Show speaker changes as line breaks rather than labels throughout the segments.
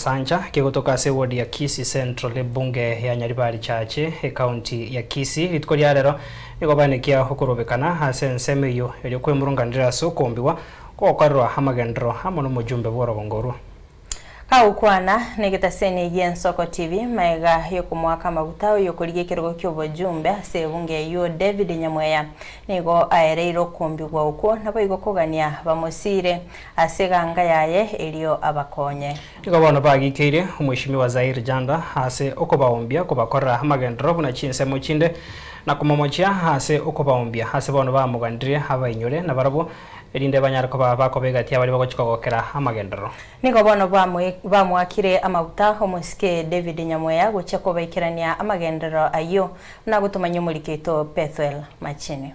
Nyansancha kigutuka se ward ya Kisii Central bunge ya Nyaribari Chache county ya Kisii ritkoria rero nigobanikia hukurubikana hase nsemeyo eri kwemurunganira sokombiwa kwa kwarwa hamagendro hamwe n'umujumbe bw'orobongoro
Kaukwana negetaseni Yensoko TV maiga yokumwaka mabutao yokuriye kirogo cy'obujumbe se bunge yo David Nyamweya nigo aereiro kumbigwa uko nabo igokogania bamosire aseganga yaye elio abakonye
nigo bano bagikeire umwishimi wa Zaire Janda hase okobaombia kubakora hamagendro buna chinse mochinde na kumomochia hase okobaombia hase bano bamugandire abainyore na barabo erinde banyarko bakobegatia bali bagochikogokera hamagendro
nigo bono bamwakire amabuta omusike David Nyamweya gocheko baikirania amagendero ayo na gutumanya umurikito Pethuel Machine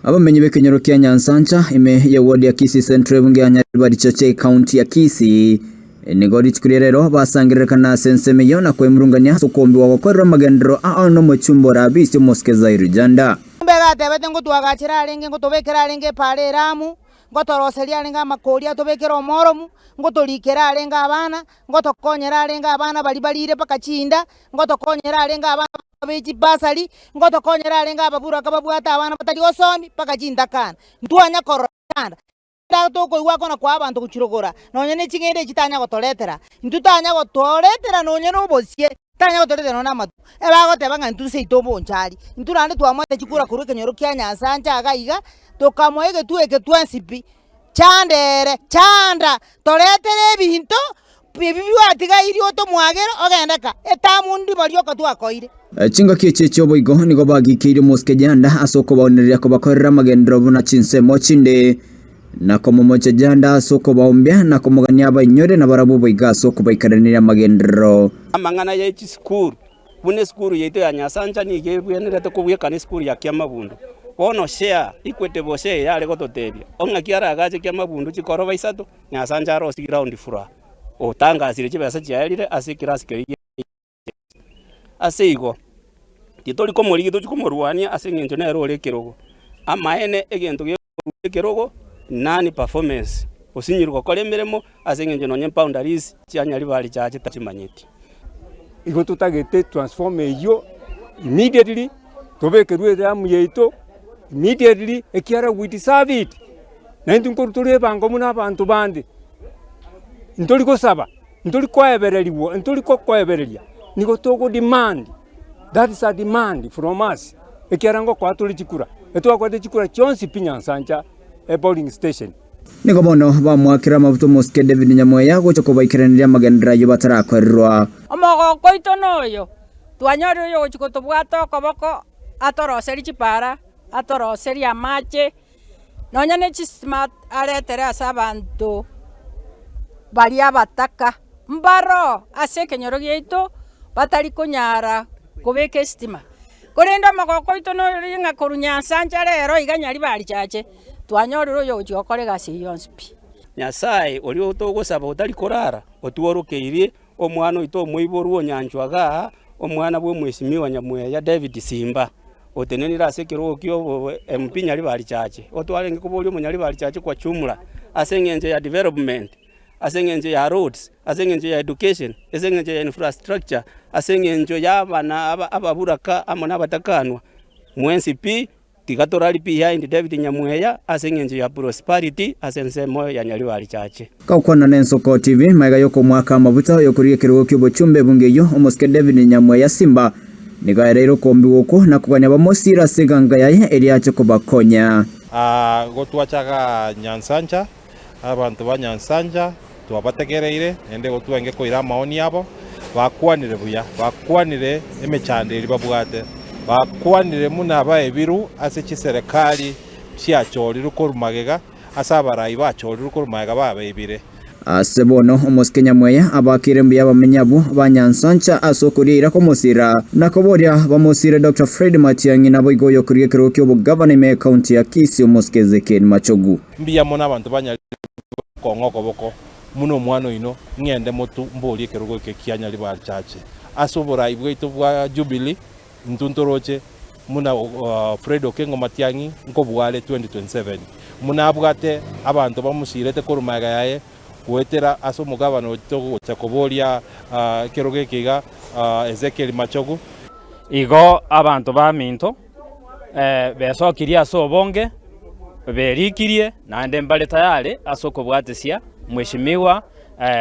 abamenyi bekenyero kya Nyansancha ime ya ward ya Kisii Central bunge ya Nyaribari Chache county ya Kisii nigo ritkurerero basangirekana sensemeyo na kwemurungania sokombi wa gukora amagendero no muchumbo rabisi moske Zaire Janda
mbega tebete ngutwagachira arenge ngutubekera arenge pare ramu ngotoroseria arenga makoria tubekera omoromu ngotorikera arenga abana ngotokonyera arenga abana bali balire pakachinda ngotokonyera arenga abana beji basali ngotokonyera arenga ababura kababwata abana batali osomi pakachinda kana ntwanya koranda toko iwako na kwa abantu kuchirogora nonyene chingende chitanya gotoretera ntutanya gotoretera nonyene obosie tanya gotoretera na matu ebagoteba nga ntuse itombo nchali nturande twamwate chikura kuru kenyoro kya Nyansancha agaiga tokamwege tueke twansipi chandere chanda toretere ebinto bibiwatiga irio to mwagero ogendeka etamundi barioka twakoire
chinga kichecho boigo nigo bagikeire moske Janda asoko baoneria ko bakorera magendro buna chinse mochinde na komomoche Janda asoko baombia na komogania abainyore na barabu boiga asoko baikaranira magendro
amangana ya school bune school yeto ya Nyansancha ni gebwenere to kubwekana school ya Kiamabundu bono share ikwete bose yale gototebia onga kiara agache Kiamabundu chikoro baisatu Nyansancha rosi ground fura otangazire chibesa chialire asikirasi keri asigo titori komori gitu komorwania asengenjo na role kirogo amaene egento kirogo nani performance osinyirwa kolemeremo asengenjo nonye boundaries Nyaribari Chache tachimanyiti
igo tutagete transform yo immediately tobekerwe damu yeito immediately ekiara with service na ntunkorutore bango muna abantu bandi ntoli ko saba ntoli ko ebereriwo ntoli ko ebereria nigo togo demand that is a demand from us ekiara ngo kwa toli chikura etwakwate chikura chonsi Nyansancha a boarding station
nigo bono bamwakira mabuto moske David Nyamweya gochoko baikiranira magendera yo batarakwerwa
omogo koito noyo twanyoro yo gochiko tobwato koboko atoroseri chipara atoroseri amache nonyane chismart aretere asabantu bali abataka mbaro ase kenyoro gyeito batari kunyara kubeka estima korenda magoko ito no ringa koru Nyansancha rero iga Nyaribari Chache twanyorero yo chokore gasi yonspi
Nyasaye oli otogosaba otari korara otuorokeire omwana ito moiboru Nyanchwaga omwana bwe mwesimiwa Nyamweya David Simba otenenira asekero kyo MP Nyaribari Chache otwarenge kuboli Nyaribari Chache kwa chumula asengenje ya development asengenje ya roads asengenje ya education asengenje ya infrastructure asengenje ya bana ababuraka amona batakanwa mwensipi tigatorali behind David Nyamweya asengenje ya prosperity asensemo ya Nyaribari Chache
Kaukwana Yensoko TV maiga yoko mwaka mabuta yokuriye kirogo cy'obuchumbe bungeyo omuske David Nyamweya Simba nigaereiro kombi woko na kuganya bamosira seganga yaye eriache kubakonya
gotwachaga Nyansancha abantu ba Nyansancha twabategereire ende gotwenge koira maoni yabo bakwanire buya bakwanire emechanderi babwate bakwanire munaba ebiru ase chiserikali chiachori rukorumagega asabarayi bachori rukorumagega babebire
asebono omuske Nyamweya abakire mbiya bamenyabu ba Nyansancha asokurira komosira nakoboria bamosire Dr. Fred Matiang'i nabo igoyo kuriye kirogo cy'obugavana me county ya Kisii omuske Ezekiel Machogu
mbiya mona abantu banya kongoko boko muno mwano ino ngende motu mboli kirogo kya Nyaribari Chache asobora ibweito bwa Jubilee ntuntoroche muna Fred Okengo Matiang'i nkobwale 2027 muna abwate abantu bamusirete korumaga yaye kuetera aso mugabano otogo chakoboria keroge kiga Ezekiel Machogu
igo abantu ba minto besokiria aso obonge berikirie naende mbale tayari aso kobwatesia mheshimiwa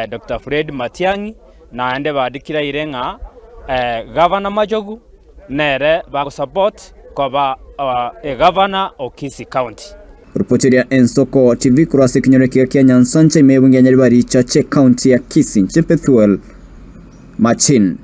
Dr. Fred Matiang'i naende badikira irenga Governor Machogu nere bago support koba Governor Okisi County.
Ripotiria Ensoko TV kurase kinyorekea kia Nyansancha imebungia nyaribari chache county ya Kisii Chepethuel Machin.